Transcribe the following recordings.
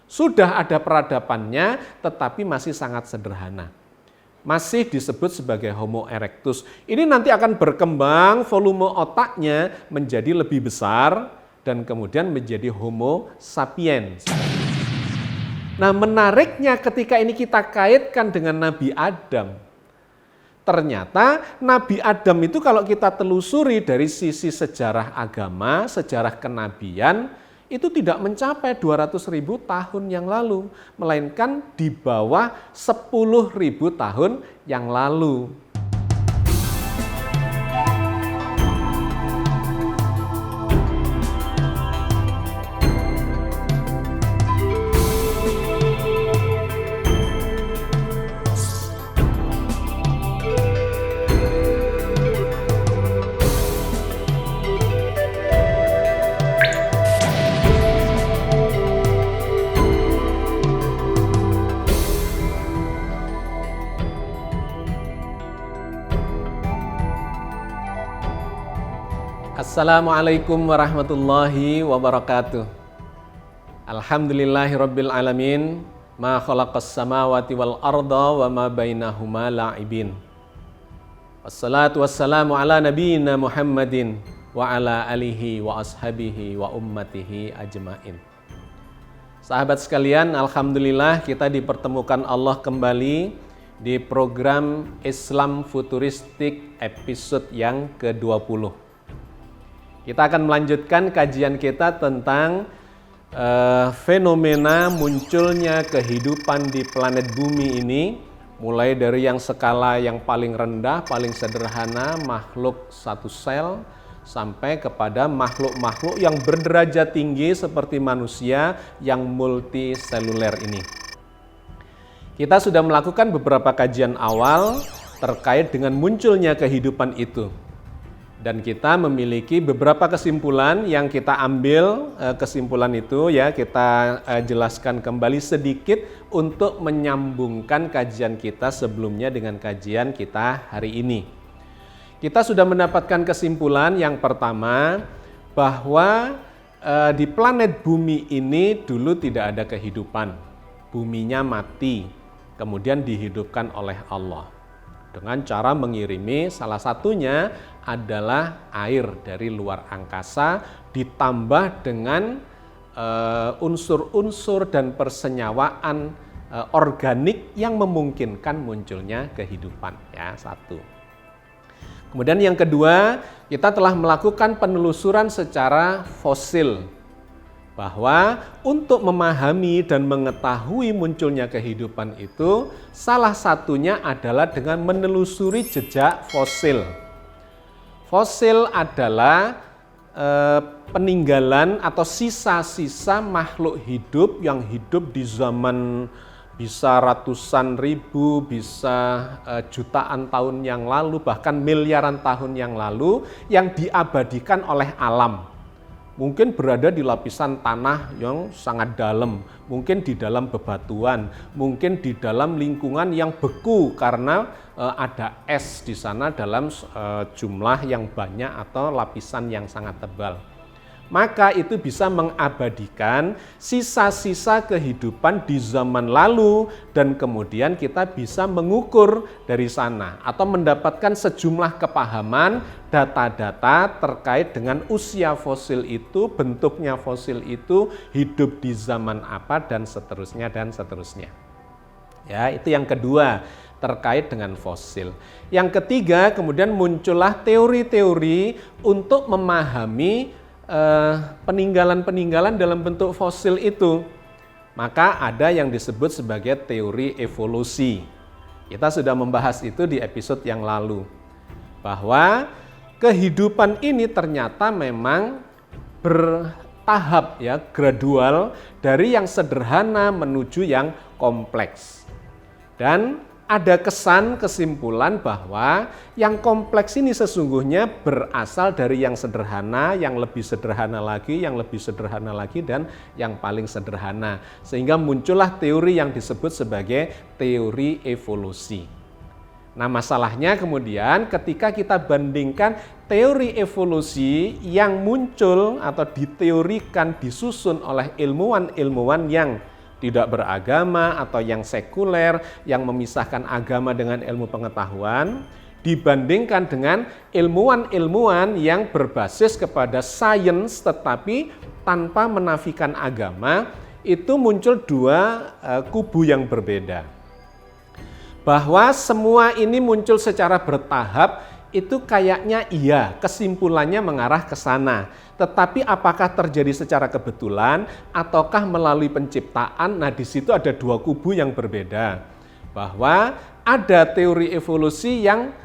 Sudah ada peradabannya, tetapi masih sangat sederhana. Masih disebut sebagai Homo erectus. Ini nanti akan berkembang, volume otaknya menjadi lebih besar, dan kemudian menjadi Homo sapiens. Nah, menariknya ketika ini kita kaitkan dengan Nabi Adam. Ternyata Nabi Adam itu kalau kita telusuri dari sisi sejarah agama, sejarah kenabian, itu tidak mencapai 200.000 tahun yang lalu, melainkan di bawah 10.000 tahun yang lalu. Assalamualaikum warahmatullahi wabarakatuh. Alhamdulillahirabbil alamin, ma khalaqas samawati wal arda wa ma bainahuma la'ibin. Wassalatu wassalamu ala nabiyyina Muhammadin wa ala alihi wa ashabihi wa ummatihi ajmain. Sahabat sekalian, alhamdulillah kita dipertemukan Allah kembali di program Islam Futuristik episode yang ke-20. Kita akan melanjutkan kajian kita tentang fenomena munculnya kehidupan di planet bumi ini, mulai dari yang skala yang paling rendah, paling sederhana, makhluk satu sel, sampai kepada makhluk-makhluk yang berderajat tinggi seperti manusia yang multiseluler ini. Kita sudah melakukan beberapa kajian awal terkait dengan munculnya kehidupan itu. Dan kita memiliki beberapa kesimpulan yang kita ambil, kesimpulan itu ya kita jelaskan kembali sedikit untuk menyambungkan kajian kita sebelumnya dengan kajian kita hari ini. Kita sudah mendapatkan kesimpulan yang pertama bahwa di planet bumi ini dulu tidak ada kehidupan. Buminya mati, kemudian dihidupkan oleh Allah dengan cara mengirimi, salah satunya adalah air dari luar angkasa ditambah dengan unsur-unsur dan persenyawaan organik yang memungkinkan munculnya kehidupan, ya, satu. Kemudian yang kedua, kita telah melakukan penelusuran secara fosil bahwa untuk memahami dan mengetahui munculnya kehidupan itu salah satunya adalah dengan menelusuri jejak fosil. Fosil adalah peninggalan atau sisa-sisa makhluk hidup yang hidup di zaman bisa ratusan ribu, bisa jutaan tahun yang lalu, bahkan miliaran tahun yang lalu, yang diabadikan oleh alam. Mungkin berada di lapisan tanah yang sangat dalam, mungkin di dalam bebatuan, mungkin di dalam lingkungan yang beku karena ada es di sana dalam jumlah yang banyak atau lapisan yang sangat tebal. Maka itu bisa mengabadikan sisa-sisa kehidupan di zaman lalu dan kemudian kita bisa mengukur dari sana atau mendapatkan sejumlah kepahaman data-data terkait dengan usia fosil itu, bentuknya fosil itu, hidup di zaman apa dan seterusnya dan seterusnya. Ya, itu yang kedua terkait dengan fosil. Yang ketiga, kemudian muncullah teori-teori untuk memahami peninggalan-peninggalan dalam bentuk fosil itu. Maka ada yang disebut sebagai teori evolusi. Kita sudah membahas itu di episode yang lalu. Bahwa kehidupan ini ternyata memang bertahap, ya, gradual dari yang sederhana menuju yang kompleks. Dan ada kesimpulan bahwa yang kompleks ini sesungguhnya berasal dari yang sederhana, yang lebih sederhana lagi, yang lebih sederhana lagi, dan yang paling sederhana. Sehingga muncullah teori yang disebut sebagai teori evolusi. Nah, masalahnya kemudian ketika kita bandingkan teori evolusi yang muncul atau diteorikan, disusun oleh ilmuwan-ilmuwan yang tidak beragama atau yang sekuler, yang memisahkan agama dengan ilmu pengetahuan, dibandingkan dengan ilmuwan-ilmuwan yang berbasis kepada sains tetapi tanpa menafikan agama, itu muncul dua kubu yang berbeda. Bahwa semua ini muncul secara bertahap, itu kayaknya iya, kesimpulannya mengarah ke sana. Tetapi apakah terjadi secara kebetulan ataukah melalui penciptaan? Nah, di situ ada dua kubu yang berbeda. Bahwa ada teori evolusi yang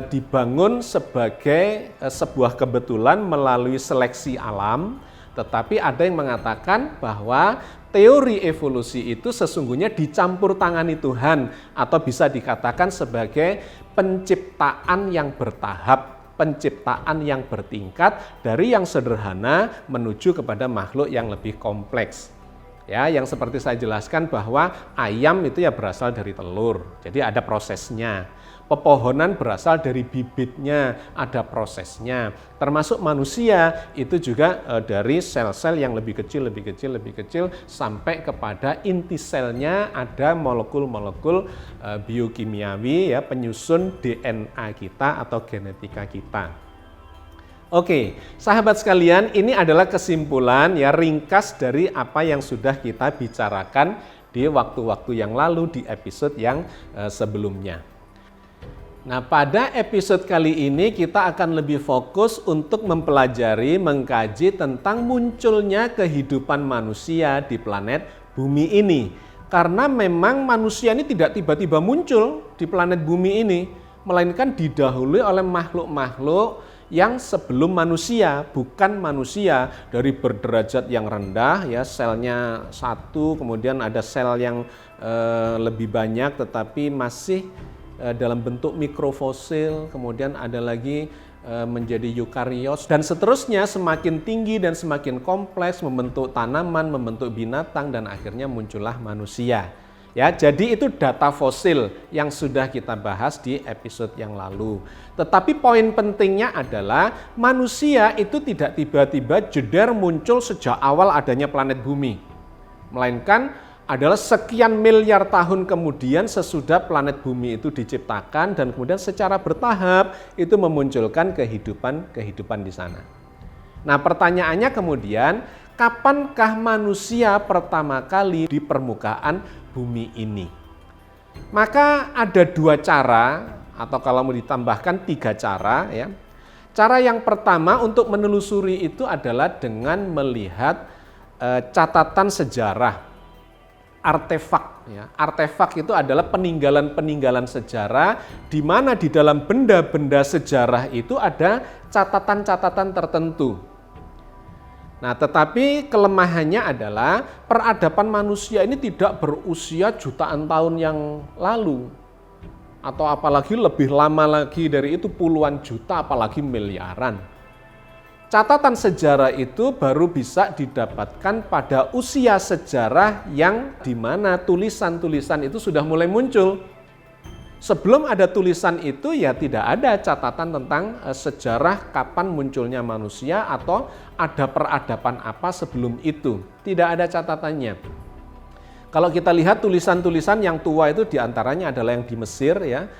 dibangun sebagai sebuah kebetulan melalui seleksi alam, tetapi ada yang mengatakan bahwa teori evolusi itu sesungguhnya dicampur tangani Tuhan atau bisa dikatakan sebagai penciptaan yang bertahap, penciptaan yang bertingkat dari yang sederhana menuju kepada makhluk yang lebih kompleks. Ya, yang seperti saya jelaskan bahwa ayam itu ya berasal dari telur, jadi ada prosesnya. Pepohonan berasal dari bibitnya, ada prosesnya. Termasuk manusia itu juga dari sel-sel yang lebih kecil sampai kepada inti selnya ada molekul-molekul biokimiawi ya, penyusun DNA kita atau genetika kita. Oke, sahabat sekalian, ini adalah kesimpulan ya ringkas dari apa yang sudah kita bicarakan di waktu-waktu yang lalu di episode yang sebelumnya. Nah, pada episode kali ini kita akan lebih fokus untuk mempelajari, mengkaji tentang munculnya kehidupan manusia di planet bumi ini. Karena memang manusia ini tidak tiba-tiba muncul di planet bumi ini, melainkan didahului oleh makhluk-makhluk yang sebelum manusia, bukan manusia dari berderajat yang rendah, ya selnya satu, kemudian ada sel yang lebih banyak tetapi masih dalam bentuk mikrofosil, kemudian ada lagi menjadi eukariot dan seterusnya, semakin tinggi dan semakin kompleks, membentuk tanaman, membentuk binatang, dan akhirnya muncullah manusia. Ya, jadi itu data fosil yang sudah kita bahas di episode yang lalu. Tetapi poin pentingnya adalah manusia itu tidak tiba-tiba jeder muncul sejak awal adanya planet bumi, melainkan adalah sekian miliar tahun kemudian sesudah planet bumi itu diciptakan dan kemudian secara bertahap itu memunculkan kehidupan di sana. Nah, pertanyaannya kemudian, kapankah manusia pertama kali di permukaan bumi ini? Maka ada dua cara, atau kalau mau ditambahkan tiga cara ya. Cara yang pertama untuk menelusuri itu adalah dengan melihat catatan sejarah. Artefak ya. Artefak itu adalah peninggalan-peninggalan sejarah di mana di dalam benda-benda sejarah itu ada catatan-catatan tertentu. Nah, tetapi kelemahannya adalah peradaban manusia ini tidak berusia jutaan tahun yang lalu, atau apalagi lebih lama lagi dari itu, puluhan juta apalagi miliaran. Catatan sejarah itu baru bisa didapatkan pada usia sejarah yang dimana tulisan-tulisan itu sudah mulai muncul. Sebelum ada tulisan itu ya tidak ada catatan tentang sejarah kapan munculnya manusia atau ada peradaban apa sebelum itu. Tidak ada catatannya. Kalau kita lihat tulisan-tulisan yang tua itu diantaranya adalah yang di Mesir ya,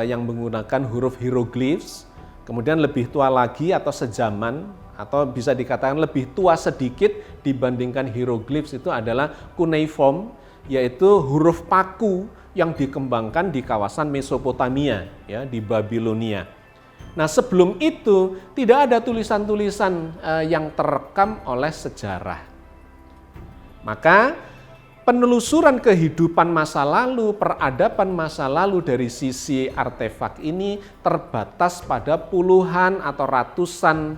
yang menggunakan huruf hieroglyphs. Kemudian lebih tua lagi atau sezaman atau bisa dikatakan lebih tua sedikit dibandingkan hieroglyphs itu adalah cuneiform, yaitu huruf paku yang dikembangkan di kawasan Mesopotamia ya, di Babilonia. Nah, sebelum itu tidak ada tulisan-tulisan yang terekam oleh sejarah. Maka penelusuran kehidupan masa lalu, peradaban masa lalu dari sisi artefak ini terbatas pada puluhan atau ratusan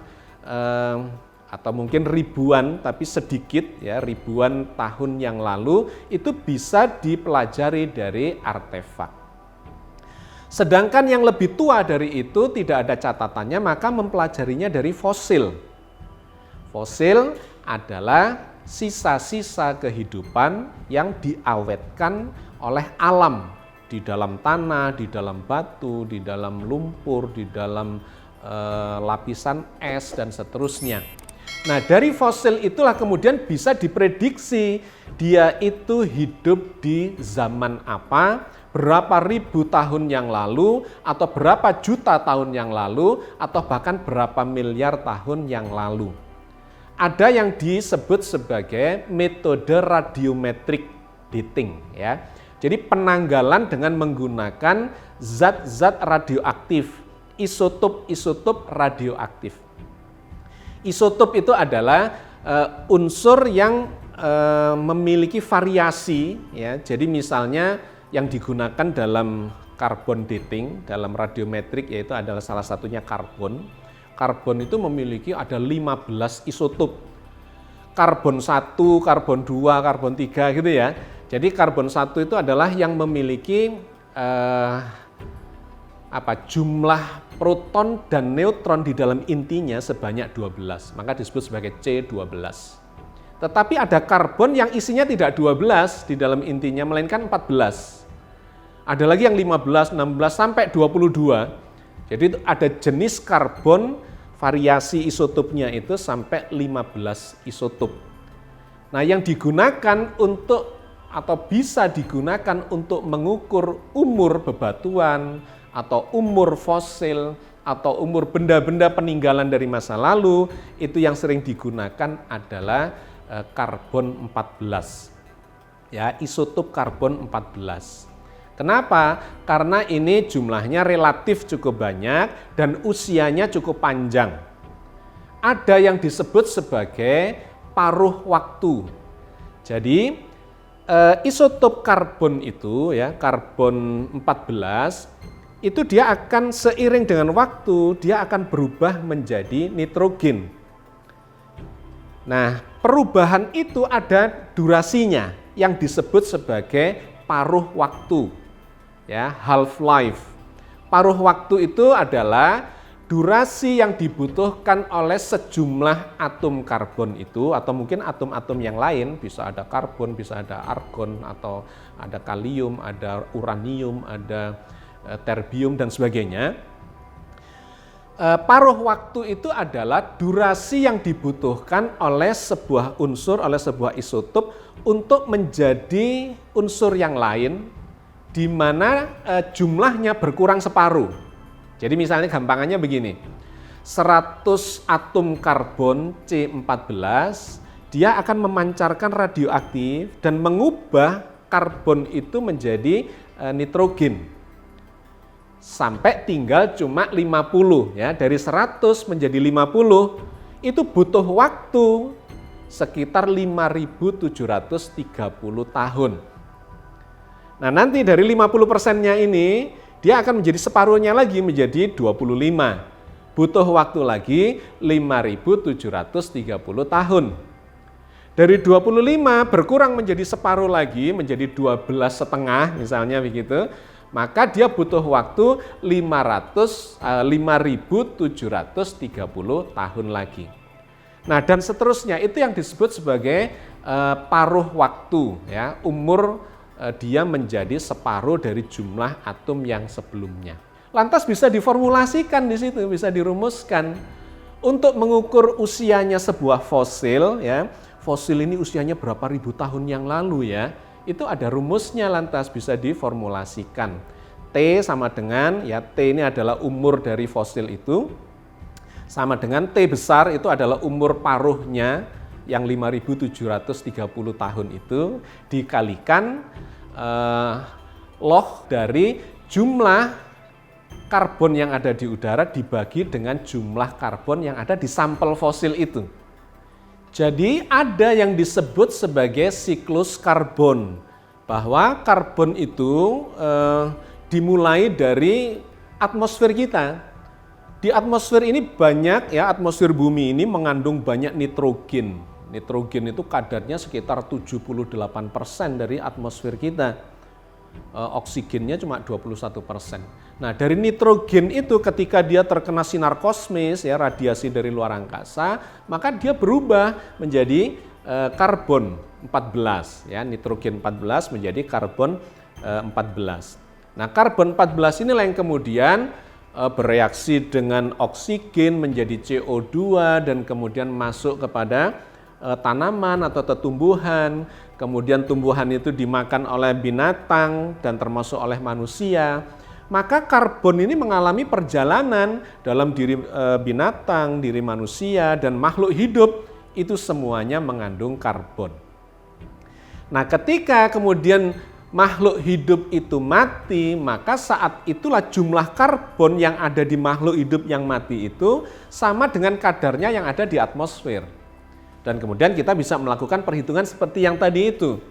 atau mungkin ribuan, tapi sedikit ya, ribuan tahun yang lalu itu bisa dipelajari dari artefak. Sedangkan yang lebih tua dari itu tidak ada catatannya, maka mempelajarinya dari fosil. Fosil adalah sisa-sisa kehidupan yang diawetkan oleh alam di dalam tanah, di dalam batu, di dalam lumpur, di dalam lapisan es dan seterusnya. Nah, dari fosil itulah kemudian bisa diprediksi dia itu hidup di zaman apa, berapa ribu tahun yang lalu, atau berapa juta tahun yang lalu, atau bahkan berapa miliar tahun yang lalu. Ada yang disebut sebagai metode radiometrik dating, ya. Jadi penanggalan dengan menggunakan zat-zat radioaktif, isotop-isotop radioaktif. Isotop itu adalah unsur yang memiliki variasi, ya. Jadi misalnya yang digunakan dalam carbon dating, dalam radiometrik, yaitu adalah salah satunya karbon. Karbon itu memiliki ada 15 isotop. Karbon 1, karbon 2, karbon 3 gitu ya. Jadi karbon 1 itu adalah yang memiliki jumlah proton dan neutron di dalam intinya sebanyak 12, maka disebut sebagai C12. Tetapi ada karbon yang isinya tidak 12 di dalam intinya, melainkan 14. Ada lagi yang 15, 16, sampai 22. Jadi ada jenis karbon variasi isotopnya itu sampai 15 isotop. Nah, yang digunakan untuk atau bisa digunakan untuk mengukur umur bebatuan, atau umur fosil, atau umur benda-benda peninggalan dari masa lalu, itu yang sering digunakan adalah karbon 14. Ya, isotop karbon 14. Kenapa? Karena ini jumlahnya relatif cukup banyak dan usianya cukup panjang. Ada yang disebut sebagai paruh waktu. Jadi isotop karbon itu, ya, karbon 14, itu dia akan seiring dengan waktu, dia akan berubah menjadi nitrogen. Nah, perubahan itu ada durasinya yang disebut sebagai paruh waktu, ya, half life. Paruh waktu itu adalah durasi yang dibutuhkan oleh sejumlah atom karbon itu, atau mungkin atom-atom yang lain, bisa ada karbon, bisa ada argon, atau ada kalium, ada uranium, ada terbium dan sebagainya. Paruh waktu itu adalah durasi yang dibutuhkan oleh sebuah unsur, oleh sebuah isotop untuk menjadi unsur yang lain di mana jumlahnya berkurang separuh. Jadi misalnya gampangannya begini, 100 atom karbon C14, dia akan memancarkan radioaktif dan mengubah karbon itu menjadi nitrogen. Sampai tinggal cuma 50, ya, dari 100 menjadi 50 itu butuh waktu sekitar 5.730 tahun. Nah, nanti dari 50%-nya ini dia akan menjadi separuhnya lagi menjadi 25. Butuh waktu lagi 5.730 tahun. Dari 25 berkurang menjadi separuh lagi menjadi 12,5 misalnya begitu. Maka dia butuh waktu 5.730 tahun lagi. Nah, dan seterusnya itu yang disebut sebagai paruh waktu, ya, umur dia menjadi separuh dari jumlah atom yang sebelumnya. Lantas bisa diformulasikan di situ, bisa dirumuskan untuk mengukur usianya sebuah fosil, ya. Fosil ini usianya berapa ribu tahun yang lalu, ya. Itu ada rumusnya, lantas bisa diformulasikan. T sama dengan, ya, T ini adalah umur dari fosil itu, sama dengan T besar itu adalah umur paruhnya yang 5.730 tahun itu, dikalikan log dari jumlah karbon yang ada di udara dibagi dengan jumlah karbon yang ada di sampel fosil itu. Jadi ada yang disebut sebagai siklus karbon, bahwa karbon itu dimulai dari atmosfer kita. Di atmosfer ini banyak, ya, atmosfer bumi ini mengandung banyak nitrogen. Nitrogen itu kadarnya sekitar 78% dari atmosfer kita. Oksigennya cuma 21%. Nah, dari nitrogen itu ketika dia terkena sinar kosmis, ya, radiasi dari luar angkasa, maka dia berubah menjadi karbon 14, ya, nitrogen 14 menjadi karbon 14. Nah, karbon 14 inilah yang kemudian bereaksi dengan oksigen menjadi CO2 dan kemudian masuk kepada tanaman atau tumbuhan, kemudian tumbuhan itu dimakan oleh binatang dan termasuk oleh manusia, maka karbon ini mengalami perjalanan dalam diri binatang, diri manusia, dan makhluk hidup itu semuanya mengandung karbon. Nah, ketika kemudian makhluk hidup itu mati, maka saat itulah jumlah karbon yang ada di makhluk hidup yang mati itu sama dengan kadarnya yang ada di atmosfer. Dan kemudian kita bisa melakukan perhitungan seperti yang tadi itu.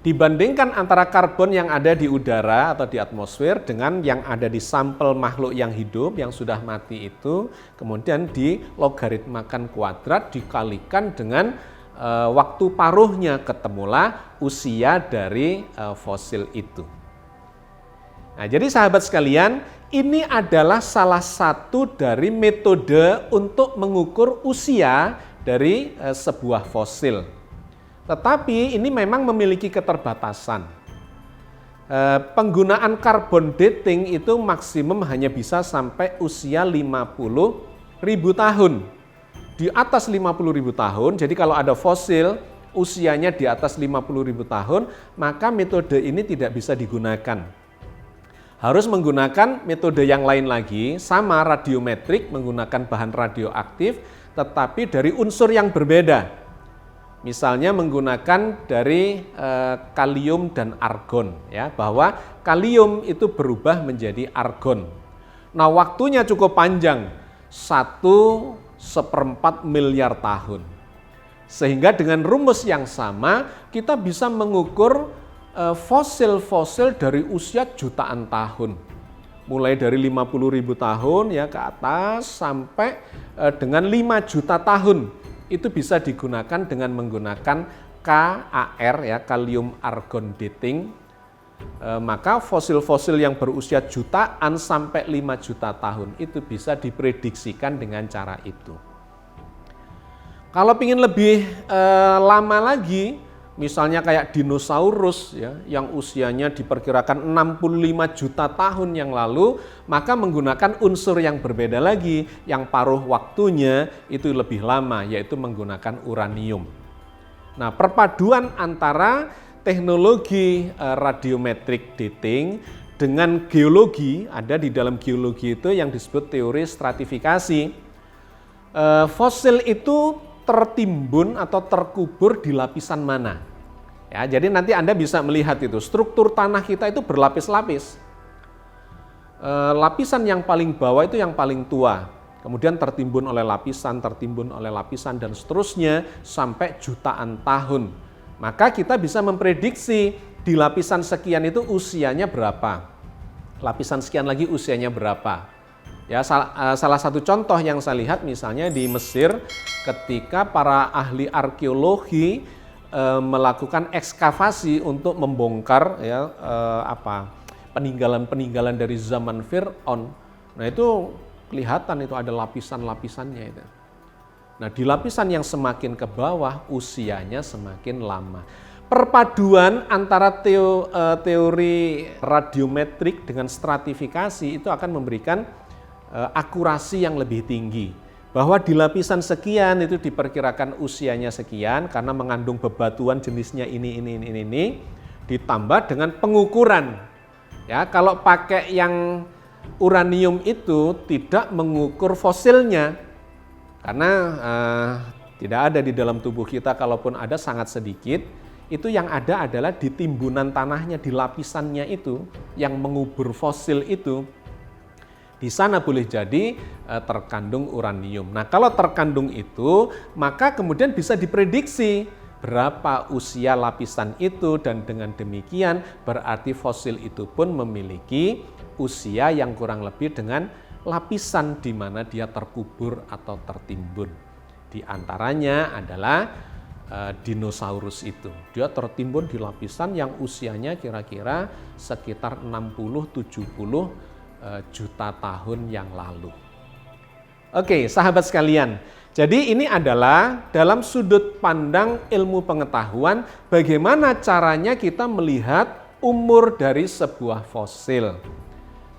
Dibandingkan antara karbon yang ada di udara atau di atmosfer dengan yang ada di sampel makhluk yang hidup yang sudah mati itu, kemudian dilogaritmakan kuadrat dikalikan dengan waktu paruhnya, ketemulah usia dari fosil itu. Nah, jadi sahabat sekalian, ini adalah salah satu dari metode untuk mengukur usia dari sebuah fosil. Tetapi ini memang memiliki keterbatasan. Penggunaan carbon dating itu maksimum hanya bisa sampai usia 50.000 tahun. Di atas 50.000 tahun, jadi kalau ada fosil usianya di atas 50.000 tahun, maka metode ini tidak bisa digunakan. Harus menggunakan metode yang lain lagi, sama radiometrik, menggunakan bahan radioaktif, tetapi dari unsur yang berbeda. Misalnya menggunakan dari kalium dan argon, ya, bahwa kalium itu berubah menjadi argon. Nah, waktunya cukup panjang, 1/4 miliar tahun. Sehingga dengan rumus yang sama kita bisa mengukur fosil-fosil dari usia jutaan tahun. Mulai dari 50.000 tahun ya ke atas sampai dengan 5 juta tahun. Itu bisa digunakan dengan menggunakan KAR ya, kalium argon dating. Maka fosil-fosil yang berusia jutaan sampai 5 juta tahun itu bisa diprediksikan dengan cara itu. Kalau ingin lebih lama lagi, misalnya kayak dinosaurus ya, yang usianya diperkirakan 65 juta tahun yang lalu, maka menggunakan unsur yang berbeda lagi, yang paruh waktunya itu lebih lama, yaitu menggunakan uranium. Nah, perpaduan antara teknologi radiometrik dating dengan geologi, ada di dalam geologi itu yang disebut teori stratifikasi. Fosil itu tertimbun atau terkubur di lapisan mana. Ya, jadi nanti Anda bisa melihat itu, struktur tanah kita itu berlapis-lapis. Lapisan yang paling bawah itu yang paling tua, kemudian tertimbun oleh lapisan, dan seterusnya sampai jutaan tahun. Maka kita bisa memprediksi di lapisan sekian itu usianya berapa, lapisan sekian lagi usianya berapa. Ya, salah satu contoh yang saya lihat misalnya di Mesir ketika para ahli arkeologi melakukan ekskavasi untuk membongkar ya peninggalan-peninggalan dari zaman Fir'aun. Nah, itu kelihatan itu ada lapisan-lapisannya itu. Nah, di lapisan yang semakin ke bawah usianya semakin lama. Perpaduan antara teori radiometrik dengan stratifikasi itu akan memberikan akurasi yang lebih tinggi. Bahwa di lapisan sekian itu diperkirakan usianya sekian karena mengandung bebatuan jenisnya ini, ditambah dengan pengukuran. Ya, kalau pakai yang uranium itu tidak mengukur fosilnya. Karena tidak ada di dalam tubuh kita, kalaupun ada sangat sedikit, itu yang ada adalah di timbunan tanahnya, di lapisannya itu, yang mengubur fosil itu, di sana boleh jadi terkandung uranium. Nah, kalau terkandung itu, maka kemudian bisa diprediksi berapa usia lapisan itu, dan dengan demikian berarti fosil itu pun memiliki usia yang kurang lebih dengan lapisan di mana dia terkubur atau tertimbun. Di antaranya adalah dinosaurus itu. Dia tertimbun di lapisan yang usianya kira-kira sekitar 60-70 juta tahun yang lalu. Oke, sahabat sekalian. Jadi ini adalah dalam sudut pandang ilmu pengetahuan bagaimana caranya kita melihat umur dari sebuah fosil.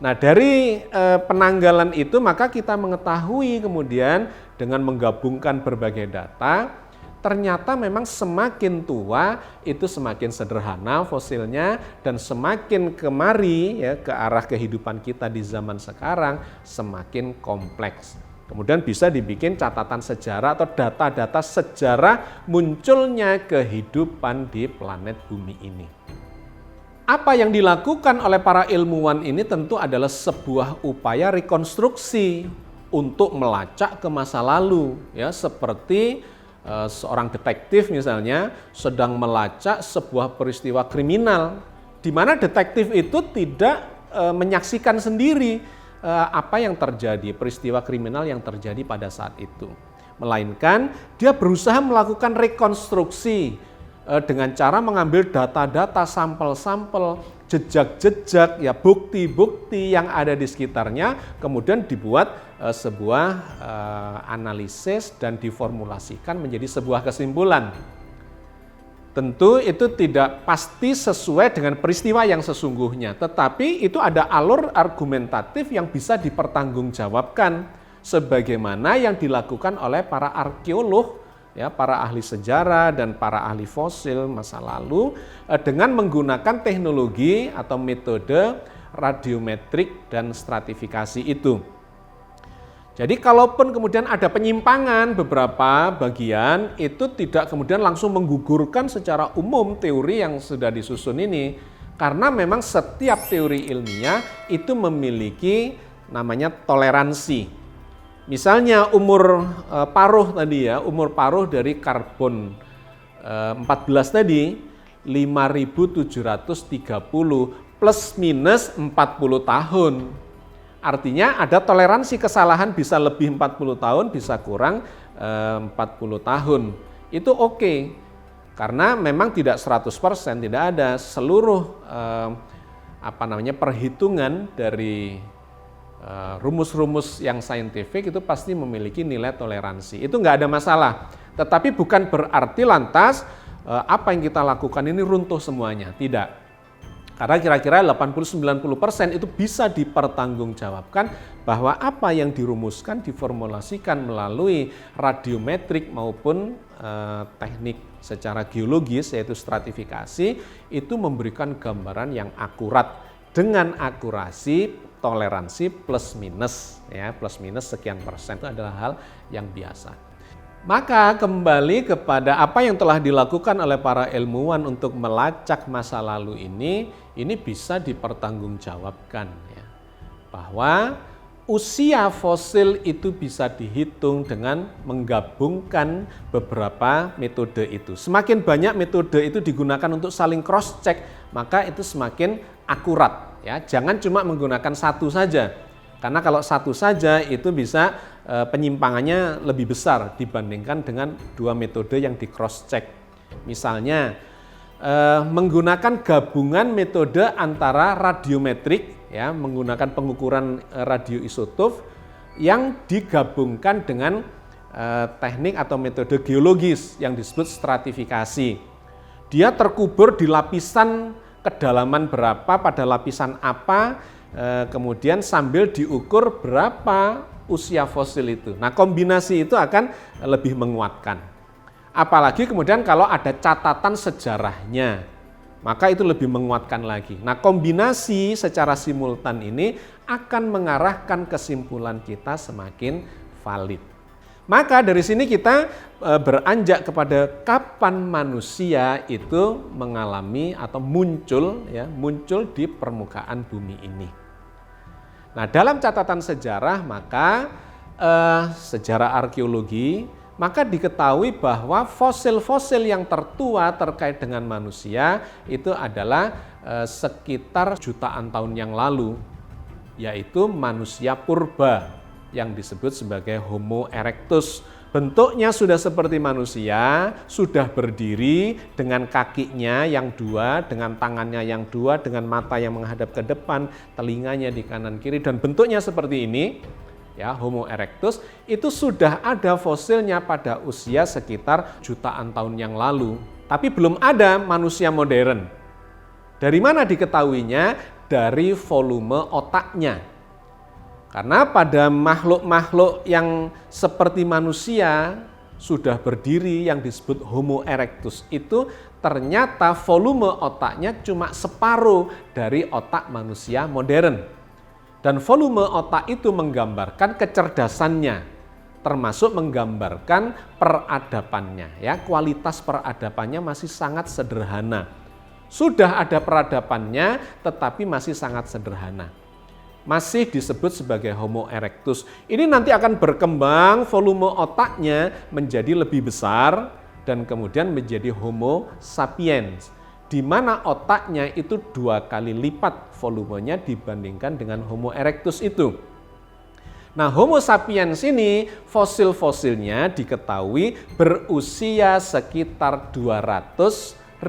Nah, dari penanggalan itu maka kita mengetahui kemudian dengan menggabungkan berbagai data, ternyata memang semakin tua itu semakin sederhana fosilnya, dan semakin kemari ya ke arah kehidupan kita di zaman sekarang semakin kompleks. Kemudian bisa dibikin catatan sejarah atau data-data sejarah munculnya kehidupan di planet bumi ini. Apa yang dilakukan oleh para ilmuwan ini tentu adalah sebuah upaya rekonstruksi untuk melacak ke masa lalu, ya, seperti seorang detektif misalnya sedang melacak sebuah peristiwa kriminal, di mana detektif itu tidak menyaksikan sendiri apa yang terjadi, peristiwa kriminal yang terjadi pada saat itu, melainkan dia berusaha melakukan rekonstruksi dengan cara mengambil data-data, sampel-sampel, jejak-jejak, ya, bukti-bukti yang ada di sekitarnya, kemudian dibuat sebuah analisis dan diformulasikan menjadi sebuah kesimpulan. Tentu itu tidak pasti sesuai dengan peristiwa yang sesungguhnya, tetapi itu ada alur argumentatif yang bisa dipertanggungjawabkan sebagaimana yang dilakukan oleh para arkeolog, ya, para ahli sejarah dan para ahli fosil masa lalu dengan menggunakan teknologi atau metode radiometrik dan stratifikasi itu. Jadi kalaupun kemudian ada penyimpangan beberapa bagian, itu tidak kemudian langsung menggugurkan secara umum teori yang sudah disusun ini, karena memang setiap teori ilmiah itu memiliki namanya toleransi. Misalnya umur paruh tadi, ya, umur paruh dari karbon 14 tadi 5.730 plus minus 40 tahun. Artinya ada toleransi kesalahan, bisa lebih 40 tahun, bisa kurang 40 tahun. Itu oke, karena memang tidak 100%, tidak ada seluruh perhitungan dari rumus-rumus yang saintifik itu pasti memiliki nilai toleransi. Itu nggak ada masalah. Tetapi bukan berarti lantas apa yang kita lakukan ini runtuh semuanya. Tidak. Karena kira-kira 80-90% itu bisa dipertanggungjawabkan bahwa apa yang dirumuskan, diformulasikan melalui radiometrik maupun teknik secara geologis yaitu stratifikasi itu memberikan gambaran yang akurat dengan akurasi toleransi plus minus, ya, plus minus sekian persen itu adalah hal yang biasa. Maka kembali kepada apa yang telah dilakukan oleh para ilmuwan untuk melacak masa lalu ini bisa dipertanggungjawabkan, ya, bahwa usia fosil itu bisa dihitung dengan menggabungkan beberapa metode itu. Semakin banyak metode itu digunakan untuk saling cross check, maka itu semakin akurat, ya. Jangan cuma menggunakan satu saja. Karena kalau satu saja itu bisa penyimpangannya lebih besar dibandingkan dengan dua metode yang di cross check. Misalnya menggunakan gabungan metode antara radiometrik, ya, menggunakan pengukuran radioisotop yang digabungkan dengan teknik atau metode geologis yang disebut stratifikasi. Dia terkubur di lapisan kedalaman berapa pada lapisan apa, kemudian sambil diukur berapa usia fosil itu. Nah, kombinasi itu akan lebih menguatkan. Apalagi kemudian kalau ada catatan sejarahnya, maka itu lebih menguatkan lagi. Nah, kombinasi secara simultan ini akan mengarahkan kesimpulan kita semakin valid. Maka dari sini kita beranjak kepada kapan manusia itu mengalami atau muncul di permukaan bumi ini. Nah, dalam catatan sejarah maka sejarah arkeologi, maka diketahui bahwa fosil-fosil yang tertua terkait dengan manusia itu adalah sekitar jutaan tahun yang lalu, yaitu manusia purba yang disebut sebagai Homo erectus. Bentuknya sudah seperti manusia, sudah berdiri dengan kakinya yang dua, dengan tangannya yang dua, dengan mata yang menghadap ke depan, telinganya di kanan kiri, dan bentuknya seperti ini, ya, Homo erectus, itu sudah ada fosilnya pada usia sekitar jutaan tahun yang lalu. Tapi belum ada manusia modern. Dari mana diketahuinya? dari volume otaknya. Karena pada makhluk-makhluk yang seperti manusia sudah berdiri yang disebut Homo erectus itu ternyata volume otaknya cuma separuh dari otak manusia modern. Dan volume otak itu menggambarkan kecerdasannya, termasuk menggambarkan peradabannya. Ya, kualitas peradabannya masih sangat sederhana. Sudah ada peradabannya, tetapi masih sangat sederhana. Masih disebut sebagai Homo erectus. Ini nanti akan berkembang volume otaknya menjadi lebih besar dan kemudian menjadi Homo sapiens, di mana otaknya itu 2 kali lipat volumenya dibandingkan dengan Homo erectus itu. Nah, Homo sapiens ini fosil-fosilnya diketahui berusia sekitar 200.000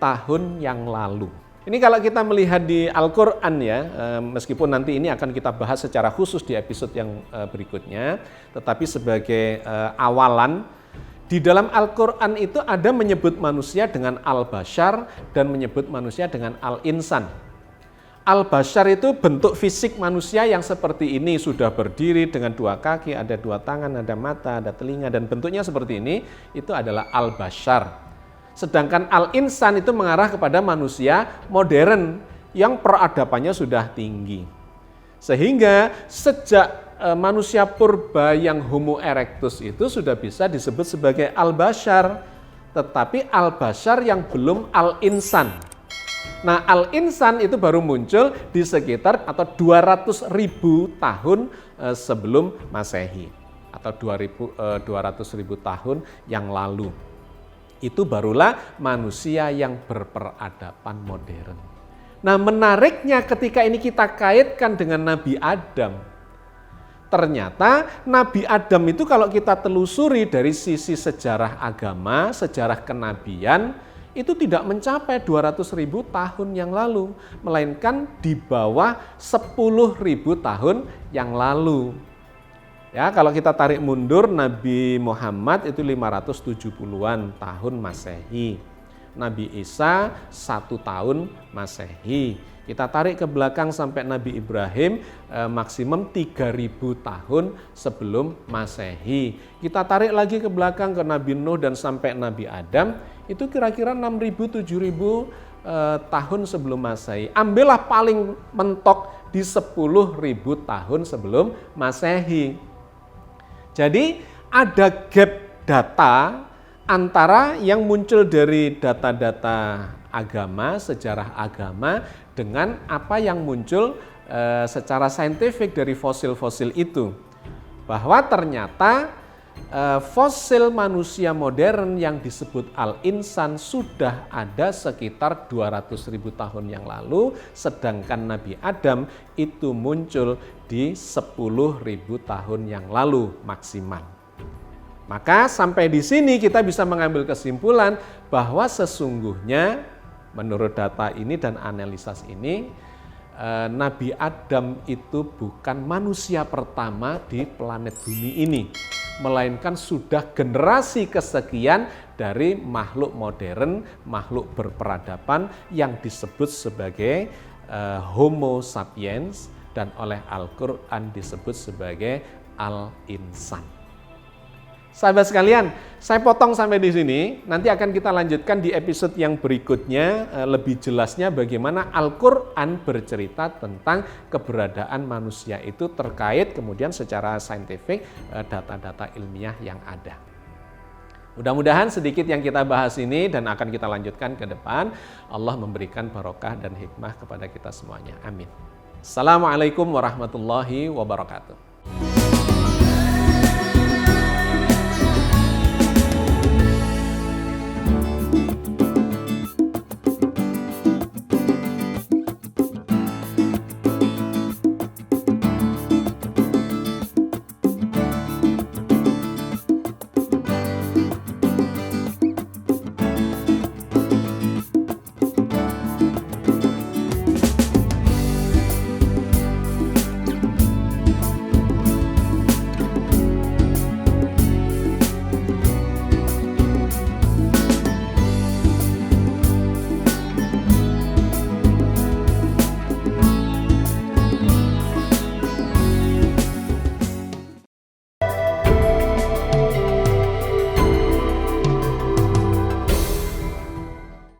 tahun yang lalu. Ini kalau kita melihat di Al-Quran ya, meskipun nanti ini akan kita bahas secara khusus di episode yang berikutnya, tetapi sebagai awalan, di dalam Al-Quran itu ada menyebut manusia dengan Al-Bashar dan menyebut manusia dengan Al-Insan. Al-Bashar itu bentuk fisik manusia yang seperti ini, sudah berdiri dengan 2 kaki, ada 2 tangan, ada mata, ada telinga, dan bentuknya seperti ini, itu adalah Al-Bashar. Sedangkan Al-Insan itu mengarah kepada manusia modern yang peradabannya sudah tinggi. Sehingga sejak manusia purba yang Homo erectus itu sudah bisa disebut sebagai Al-Bashar, tetapi Al-Bashar yang belum Al-Insan. Nah, Al-Insan itu baru muncul di sekitar atau 200.000 tahun sebelum Masehi atau 200.000 tahun yang lalu. Itu barulah manusia yang berperadaban modern. Nah, menariknya ketika ini kita kaitkan dengan Nabi Adam. Ternyata Nabi Adam itu kalau kita telusuri dari sisi sejarah agama, sejarah kenabian, itu tidak mencapai 200.000 tahun yang lalu, melainkan di bawah 10.000 tahun yang lalu. Ya, kalau kita tarik mundur, Nabi Muhammad itu 570-an tahun Masehi. Nabi Isa 1 tahun Masehi. Kita tarik ke belakang sampai Nabi Ibrahim maksimum 3.000 tahun sebelum Masehi. Kita tarik lagi ke belakang ke Nabi Nuh dan sampai Nabi Adam, itu kira-kira 6.000, 7.000 tahun sebelum Masehi. Ambillah paling mentok di 10.000 tahun sebelum Masehi. Jadi ada gap data antara yang muncul dari data-data agama, sejarah agama, dengan apa yang muncul secara saintifik dari fosil-fosil itu. Bahwa ternyata fosil manusia modern yang disebut Al-Insan sudah ada sekitar 200.000 tahun yang lalu, sedangkan Nabi Adam itu muncul di 10.000 tahun yang lalu maksimal. Maka sampai di sini kita bisa mengambil kesimpulan bahwa sesungguhnya menurut data ini dan analisis ini, Nabi Adam itu bukan manusia pertama di planet bumi ini, melainkan sudah generasi kesekian dari makhluk modern, makhluk berperadaban yang disebut sebagai Homo sapiens dan oleh Al-Quran disebut sebagai Al-Insan. Sahabat sekalian, saya potong sampai di sini. Nanti akan kita lanjutkan di episode yang berikutnya, lebih jelasnya bagaimana Al-Quran bercerita tentang keberadaan manusia itu terkait kemudian secara saintifik data-data ilmiah yang ada. Mudah-mudahan sedikit yang kita bahas ini dan akan kita lanjutkan ke depan, Allah memberikan barokah dan hikmah kepada kita semuanya. Amin. Assalamualaikum warahmatullahi wabarakatuh.